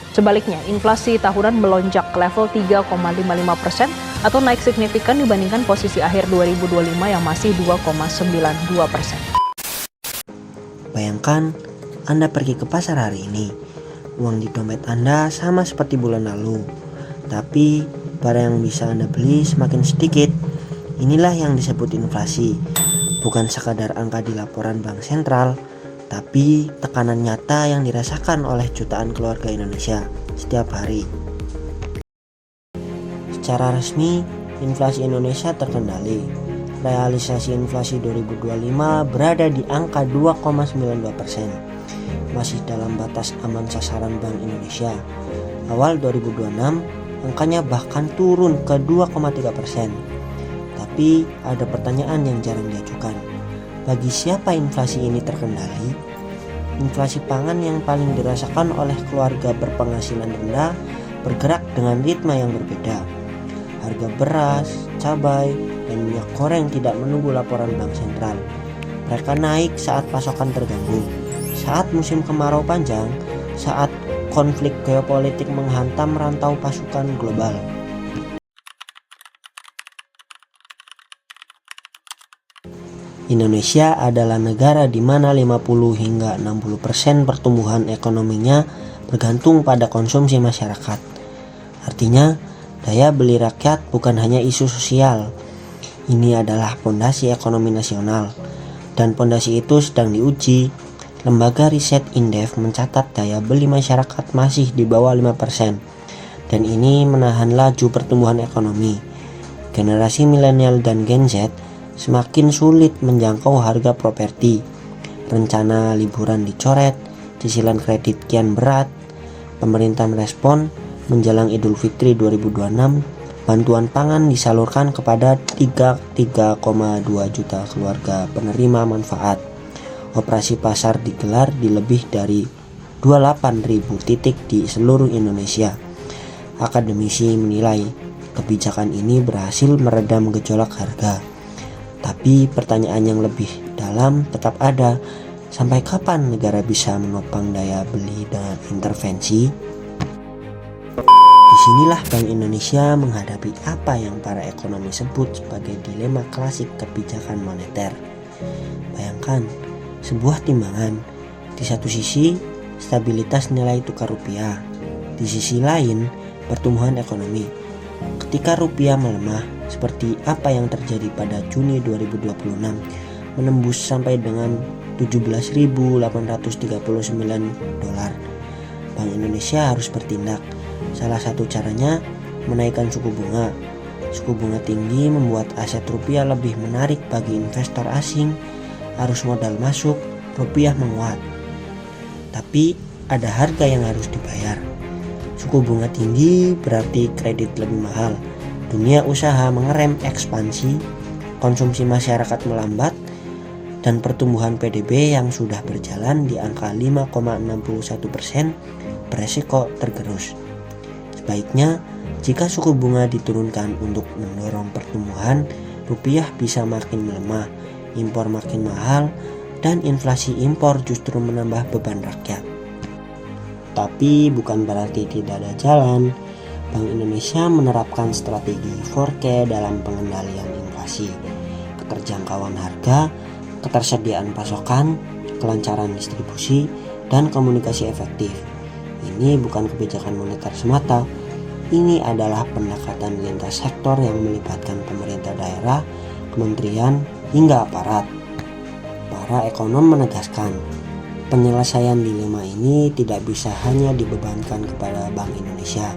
Sebaliknya, inflasi tahunan melonjak ke level 3,55% atau naik signifikan dibandingkan posisi akhir 2025 yang masih 2,92%. Bayangkan, Anda pergi ke pasar hari ini. Uang di dompet Anda sama seperti bulan lalu. Tapi, barang yang bisa Anda beli semakin sedikit. Inilah yang disebut inflasi. Bukan sekadar angka di laporan Bank Sentral, tapi tekanan nyata yang dirasakan oleh jutaan keluarga Indonesia setiap hari. Secara resmi, inflasi Indonesia terkendali. Realisasi inflasi 2025 berada di angka 2,92%. Masih dalam batas aman sasaran Bank Indonesia. Awal 2026, angkanya bahkan turun ke 2,3%. Tapi ada pertanyaan yang jarang diajukan. Bagi siapa inflasi ini terkendali? Inflasi pangan yang paling dirasakan oleh keluarga berpenghasilan rendah bergerak dengan ritme yang berbeda. Harga beras, cabai, dan minyak goreng tidak menunggu laporan Bank Sentral. Mereka naik saat pasokan terganggu, saat musim kemarau panjang, saat konflik geopolitik menghantam rantau pasukan global. Indonesia adalah negara di mana 50 hingga 60% pertumbuhan ekonominya bergantung pada konsumsi masyarakat. Artinya, daya beli rakyat bukan hanya isu sosial. Ini adalah fondasi ekonomi nasional, dan fondasi itu sedang diuji. Lembaga riset Indef mencatat daya beli masyarakat masih di bawah 5%, dan ini menahan laju pertumbuhan ekonomi. Generasi milenial dan Gen Z semakin sulit menjangkau harga properti. Rencana liburan dicoret, cicilan kredit kian berat. Pemerintah merespon, menjelang Idul Fitri 2026, bantuan pangan disalurkan kepada 3,2 juta keluarga penerima manfaat. Operasi pasar digelar di lebih dari 28.000 titik di seluruh Indonesia. Akademisi menilai kebijakan ini berhasil meredam gejolak harga. Tapi pertanyaan yang lebih dalam tetap ada, sampai kapan negara bisa menopang daya beli dengan intervensi? Disinilah Bank Indonesia menghadapi apa yang para ekonomi sebut sebagai dilema klasik kebijakan moneter. Bayangkan, sebuah timbangan, di satu sisi stabilitas nilai tukar rupiah, di sisi lain pertumbuhan ekonomi. Ketika rupiah melemah, seperti apa yang terjadi pada Juni 2026, menembus sampai dengan 17.839 dolar. Bank Indonesia harus bertindak. Salah satu caranya menaikkan suku bunga. Suku bunga tinggi membuat aset rupiah lebih menarik bagi investor asing. Arus modal masuk, rupiah menguat. Tapi ada harga yang harus dibayar. Suku bunga tinggi berarti kredit lebih mahal. Dunia usaha mengerem ekspansi, konsumsi masyarakat melambat, dan pertumbuhan PDB yang sudah berjalan di angka 5,61% beresiko tergerus. Sebaiknya, jika suku bunga diturunkan untuk mendorong pertumbuhan, rupiah bisa makin melemah, impor makin mahal, dan inflasi impor justru menambah beban rakyat. Tapi bukan berarti tidak ada jalan. Bank Indonesia menerapkan strategi 4K dalam pengendalian inflasi, keterjangkauan harga, ketersediaan pasokan, kelancaran distribusi, dan komunikasi efektif. Ini bukan kebijakan moneter semata, ini adalah pendekatan lintas sektor yang melibatkan pemerintah daerah, kementerian, hingga aparat. Para ekonom menegaskan, penyelesaian dilema ini tidak bisa hanya dibebankan kepada Bank Indonesia.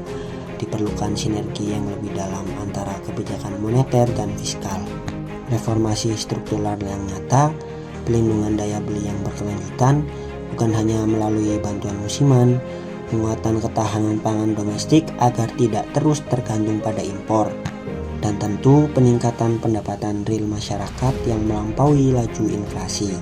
Diperlukan sinergi yang lebih dalam antara kebijakan moneter dan fiskal, reformasi struktural yang nyata, pelindungan daya beli yang berkelanjutan, bukan hanya melalui bantuan musiman, penguatan ketahanan pangan domestik agar tidak terus tergantung pada impor, dan tentu peningkatan pendapatan real masyarakat yang melampaui laju inflasi.